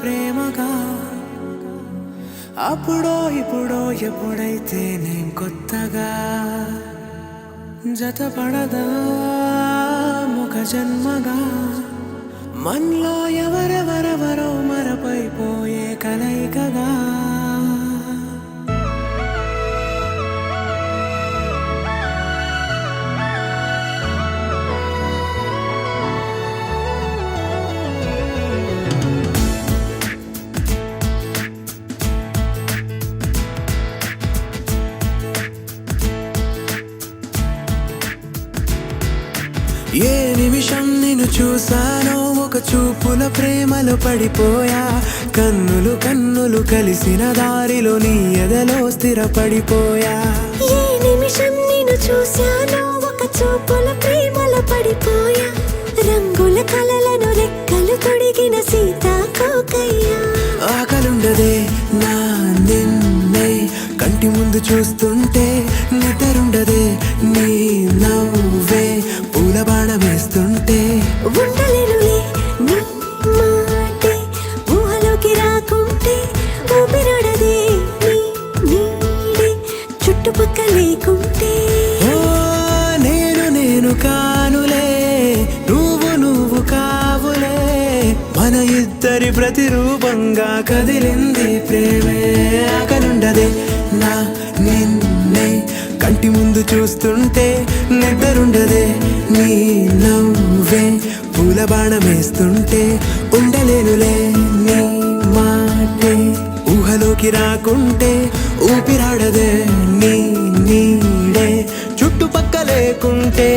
ప్రేమగా అప్పుడో ఇప్పుడో ఎప్పుడైతే నేను కొత్తగా జతపడదా ముఖ జన్మగా మనలో ఎవరెవరెవరో మరపైపోయే కలయికగా ఏ నిమిషం నిన్ను చూసానో ఒక చూపుల ప్రేమలో పడిపోయా కన్నులు కన్నులు కలిసిన దారిలో నీ ఎదలో స్థిరపడిపోయా ఏ నిమిషం నిన్ను చూసానో ఒక చూపుల ప్రేమలో పడిపోయా రంగుల కలలను రెక్కలు తొడిగిన సీతాకోకయ్యా ఆకలుండదే నా నిన్నే కంటి ముందు చూస్తుంటే నిద్రుండదే నీ నవ్వే పూల బాణం వేస్తుంటే ఉండలేనులే నీ మాటే ఊహలోకి రాకుంటే ఊపిరాడదే నీ నీడే చుట్టుపక్కల లేకుంటే ఓ నేను కానులే నువ్వు కావులే మన ఇద్దరి ప్రతిరూపంగా కదిలింది ప్రేమే ఆకలుండదే నా నిన్నే కంటి ముందు చూస్తుంటే నిద్రుండదే నీ నవ్వే పూల బాణం వేస్తుంటే ఉండలేనులే నీ మాటే ఊహలోకి రాకుంటే ఊపిరాడదే నీ నీడే చుట్టుపక్క లేకుంటే